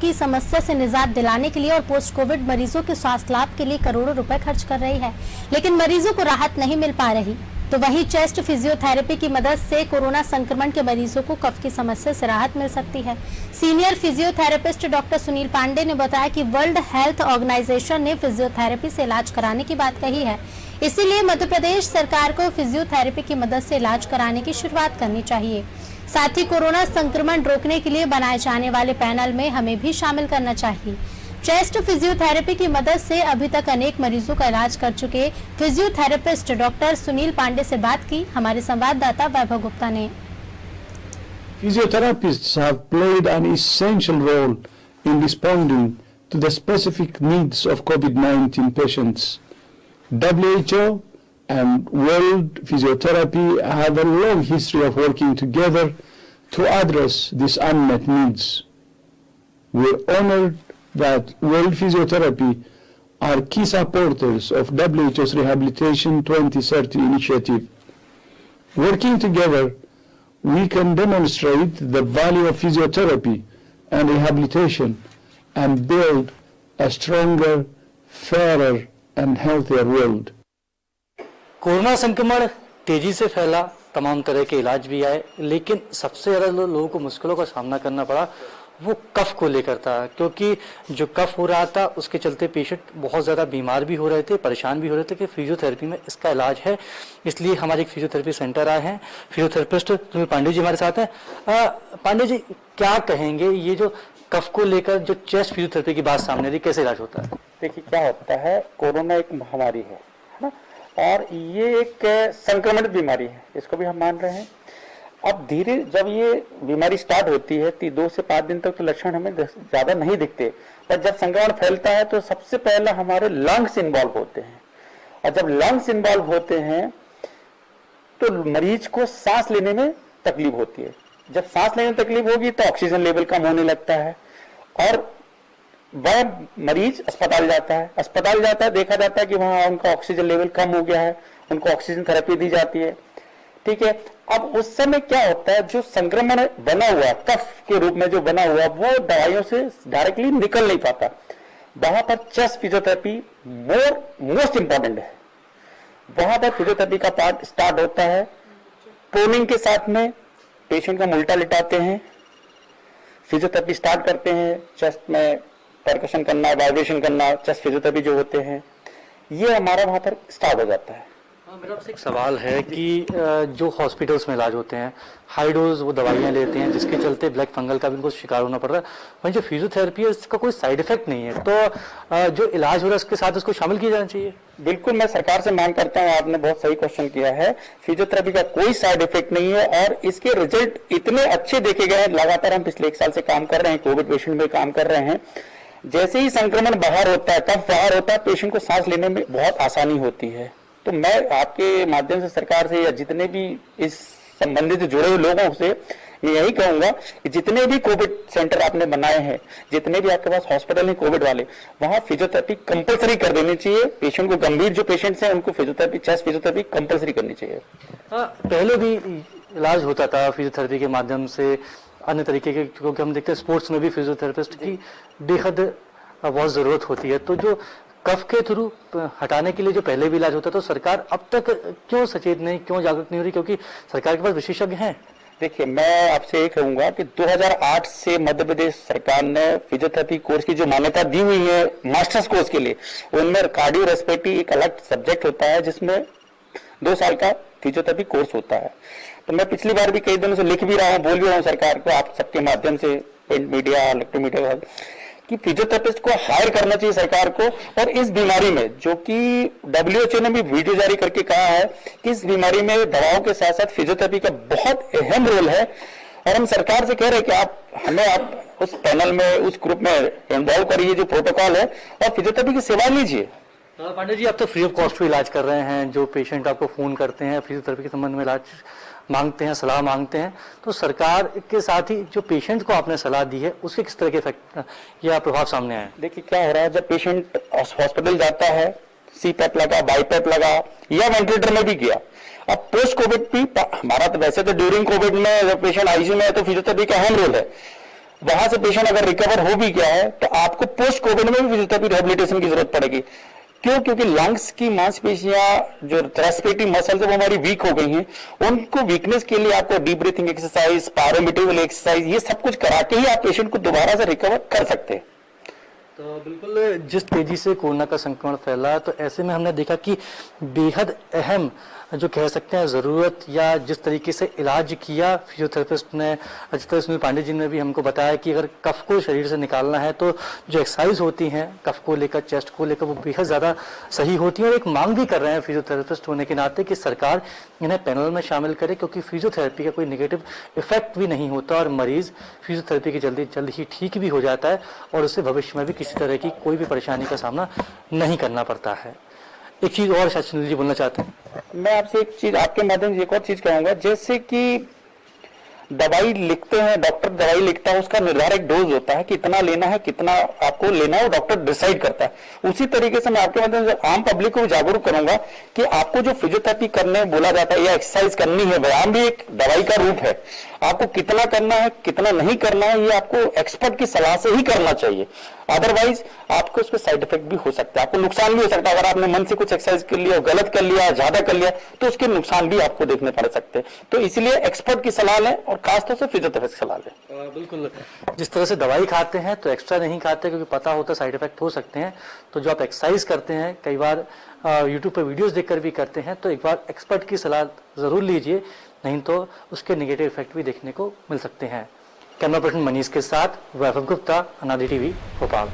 की समस्या से निजात दिलाने के लिए और पोस्ट कोविड मरीजों के स्वास्थ्य लाभ के लिए करोड़ों रुपए खर्च कर रही है, लेकिन मरीजों को राहत नहीं मिल पा रही। तो वहीं चेस्ट फिजियोथेरेपी की मदद से कोरोना संक्रमण के मरीजों को कफ की समस्या से राहत मिल सकती है। Senior physiotherapist doctor Sunil Pandey ने बताया कि वर्ल्ड हेल्थ ऑर्गेनाइजेशन ने फिजियोथेरेपी से इलाज कराने की बात कही है, इसीलिए मध्य प्रदेश सरकार को फिजियोथेरेपी की मदद से इलाज कराने की शुरुआत करनी चाहिए। साथ ही कोरोना संक्रमण रोकने के लिए बनाए जाने वाले पैनल में हमें भी शामिल करना चाहिए। चेस्ट फिजियोथेरेपी की मदद से अभी तक अनेक मरीजों का इलाज कर चुके फिजियोथेरेपिस्ट डॉक्टर सुनील पांडे से बात की हमारे संवाददाता वैभव गुप्ता ने। Physiotherapists have played an essential role in responding to the specific needs of COVID-19 patients. WHO and World Physiotherapy have a long history of working together to address these unmet needs. We're honored that World Physiotherapy are key supporters of WHO's Rehabilitation 2030 initiative. Working together, we can demonstrate the value of physiotherapy and rehabilitation and build a stronger, fairer and healthier world. Corona संक्रमण तेजी से फैला, तमाम तरह के इलाज भी आए, लेकिन सबसे ज़्यादा लोगों को मुश्किलों का सामना करना पड़ा वो कफ को लेकर था, क्योंकि जो कफ हो रहा था उसके चलते पेशेंट बहुत ज़्यादा बीमार भी हो रहे थे, परेशान भी हो रहे थे कि फिजियोथेरेपी में इसका इलाज है। इसलिए हमारे एक फिजियोथेरेपी सेंटर आए हैं, फिजियोथेरेपिस्ट सुनील पांडे जी हमारे साथ हैं। पांडे जी, क्या कहेंगे ये जो कफ को लेकर जो चेस्ट फिजियोथेरेपी की बात सामने रही, कैसे इलाज होता है? देखिए, क्या होता है, कोरोना एक महामारी है ना, और ये एक संक्रमणित बीमारी है, इसको भी हम मान रहे हैं। अब धीरे जब ये बीमारी स्टार्ट होती है 2 से 5 दिन तक तो लक्षण हमें ज्यादा नहीं दिखते, पर जब संक्रमण फैलता है तो सबसे पहले हमारे लंग्स इन्वॉल्व होते हैं, और जब लंग्स इन्वॉल्व होते हैं तो मरीज को सांस लेने में तकलीफ होती है। जब सांस लेने में तकलीफ होगी तो ऑक्सीजन लेवल कम होने लगता है और वह मरीज अस्पताल जाता है। अस्पताल जाता है, देखा जाता है कि वहां उनका ऑक्सीजन लेवल कम हो गया है, उनको ऑक्सीजन थेरेपी दी जाती है। ठीक है, अब उस समय क्या होता है, जो संक्रमण बना हुआ कफ के रूप में जो बना हुआ वो दवाइयों से डायरेक्टली निकल नहीं पाता। वहां पर चेस्ट फिजियोथेरेपी मोस्ट इंपॉर्टेंट है। वहां पर फिजियोथेरेपी का पार्ट स्टार्ट होता है। प्रोनिंग के साथ में पेशेंट को उल्टा लिटाते हैं, फिजियोथेरेपी स्टार्ट करते हैं। चेस्ट में परकशन करना, वाइब्रेशन करना, चेस्ट फिजियोथेरेपी जो होते हैं, ये हमारा वहां पर स्टार्ट हो जाता है। मेरा आपसे एक सवाल है कि जो हॉस्पिटल्स में इलाज होते हैं, हाई डोज वो दवाइयाँ लेते हैं जिसके चलते ब्लैक फंगल का भी उनको शिकार होना पड़ रहा है, वहीं जो फिजियोथेरेपी है इसका कोई साइड इफेक्ट नहीं है, तो जो इलाज हो रहा है उसके साथ उसको शामिल किया जाना चाहिए। बिल्कुल, मैं सरकार से मांग करता हूँ, आपने बहुत सही क्वेश्चन किया है। फिजियोथेरेपी का कोई साइड इफेक्ट नहीं है और इसके रिजल्ट इतने अच्छे देखे गए हैं। लगातार हम पिछले 1 साल से काम कर रहे हैं, कोविड पेशेंट में काम कर रहे हैं। जैसे ही संक्रमण बाहर होता है, कफ बाहर होता है, पेशेंट को सांस लेने में बहुत आसानी होती है। तो मैं आपके माध्यम से सरकार से या जितने भी इस संबंधित जुड़े हुए लोगों से यही कहूंगा कि जितने भी कोविड सेंटर आपने बनाए हैं, जितने भी आपके पास हॉस्पिटल हैं कोविड वाले, वहां फिजियोथेरेपी कंपलसरी कर देनी चाहिए। पेशेंट को, गंभीर जो पेशेंट्स हैं उनको फिजियोथेरेपी, चेस्ट फिजियोथेरेपी कंपलसरी करनी चाहिए। पहले भी इलाज होता था फिजियोथेरेपी के माध्यम से, अन्य तरीके के, क्योंकि हम देखते हैं स्पोर्ट्स में भी फिजियोथेरेपिस्ट की बेहद बहुत जरूरत होती है। तो जो कफ के थ्रू हटाने के लिए जो पहले भी इलाज होता था, तो सरकार अब तक क्यों सचेत नहीं, क्यों जागरूक नहीं हो रही, क्योंकि सरकार के पास विशेषज्ञ हैं? देखिए, मैं आपसे ये कहूंगा कि 2008 से मध्य प्रदेश सरकार ने फिजियोथेरेपी कोर्स की जो मान्यता दी हुई है मास्टर्स कोर्स के लिए, उनमें कार्डियो रेस्पिरेटरी एक अलग सब्जेक्ट होता है जिसमें 2 साल का फिजियोथेरेपी कोर्स होता है। तो मैं पिछली बार भी कई दिनों से लिख भी रहा हूँ, बोल भी रहा हूँ सरकार को, आप सबके माध्यम से, प्रिंट मीडिया, इलेक्ट्रॉनिक मीडिया, कि फिजियोथेरेपिस्ट को हायर करना चाहिए सरकार को। और इस बीमारी में, जो कि WHO ने भी वीडियो जारी करके कहा है कि इस बीमारी में दवाओं के साथ साथ फिजियोथेरेपी का बहुत अहम रोल है, और हम सरकार से कह रहे हैं कि आप उस पैनल में, उस ग्रुप में इन्वॉल्व करिए जो प्रोटोकॉल है, और फिजियोथेरेपी की सेवा लीजिए। पांडे जी, आप तो फ्री ऑफ कॉस्ट इलाज कर रहे हैं। जो पेशेंट आपको फोन करते हैं फिजियोथेरेपी के संबंध में इलाज मांगते हैं, सलाह मांगते हैं, तो सरकार के साथ ही जो पेशेंट को आपने सलाह दी है उसके किस तरह के इफेक्ट या प्रभाव सामने आए? देखिए, क्या हो रहा है, जब पेशेंट हॉस्पिटल जाता है, CPAP लगा, BiPAP लगा या वेंटिलेटर में भी गया। अब पोस्ट कोविड भी हमारा, तो वैसे तो ड्यूरिंग कोविड में जब पेशेंट ICU में है तो फिजियोथेरेपी का अहम रोल है, वहां से पेशेंट अगर रिकवर हो भी गया है तो आपको पोस्ट कोविड में भी फिजियोथेरेपी रिहेबिलिटेशन की जरूरत पड़ेगी। क्यों? क्योंकि लंग्स की मांसपेशियां जो रेस्पिरेटरी मसल्स है वो हमारी वीक हो गई हैं, उनको वीकनेस के लिए आपको deep breathing exercise, pyrometer exercise, ये सब कुछ करा के ही आप पेशेंट को दोबारा से रिकवर कर सकते हैं। तो बिल्कुल जिस तेजी से कोरोना का संक्रमण फैला, तो ऐसे में हमने देखा कि बेहद अहम जो कह सकते हैं ज़रूरत या जिस तरीके से इलाज किया फिजियोथेरेपिस्ट ने, जिस तरह सुनील पांडे जी ने भी हमको बताया कि अगर कफ को शरीर से निकालना है तो जो एक्सरसाइज होती हैं कफ को लेकर, चेस्ट को लेकर, वो बेहद ज़्यादा सही होती है। और एक मांग भी कर रहे हैं फिजियोथेरेपिस्ट होने के नाते कि सरकार इन्हें पैनल में शामिल करे, क्योंकि फिजियोथेरेपी का कोई नेगेटिव इफेक्ट भी नहीं होता और मरीज फिजियोथेरेपी की जल्द ही ठीक भी हो जाता है और उससे भविष्य में भी किसी तरह की कोई भी परेशानी का सामना नहीं करना पड़ता है। एक चीज और शायद सुनील जी बोलना चाहते हैं। मैं आपसे एक चीज, आपके माध्यम से एक और चीज कहूंगा, जैसे कि दवाई लिखते हैं, डॉक्टर दवाई लिखता है, उसका निर्धारित डोज होता है, कितना लेना है, कितना आपको लेना है, वो डॉक्टर डिसाइड करता है। उसी तरीके से मैं आपके माध्यम से आम पब्लिक को जागरूक करूंगा कि आपको जो फिजियोथेरेपी करने बोला जाता है या एक्सरसाइज करनी है, व्यायाम भी एक दवाई का रूप है, आपको कितना करना है, कितना नहीं करना है, ये आपको एक्सपर्ट की सलाह से ही करना चाहिए। अदरवाइज आपको उसके साइड इफेक्ट भी हो सकता है, आपको नुकसान भी हो सकता है। अगर आपने मन से कुछ एक्सरसाइज कर लिया, गलत कर लिया, ज्यादा कर लिया, तो उसके नुकसान भी आपको देखने पड़ सकते हैं। तो इसलिए एक्सपर्ट की सलाह लें और खासतौर से फिजियोथेरेपिस्ट की सलाह लें। बिल्कुल, जिस तरह से दवाई खाते हैं तो एक्स्ट्रा नहीं खाते, क्योंकि पता होता है साइड इफेक्ट हो सकते हैं। तो जो आप एक्सरसाइज करते हैं, कई बार यूट्यूब पर वीडियोस देखकर भी करते हैं, तो एक बार एक्सपर्ट की सलाह जरूर लीजिए, नहीं तो उसके नेगेटिव इफेक्ट भी देखने को मिल सकते हैं। कैमरा पर्सन मनीष के साथ वैभव गुप्ता, अनादि टीवी, भोपाल।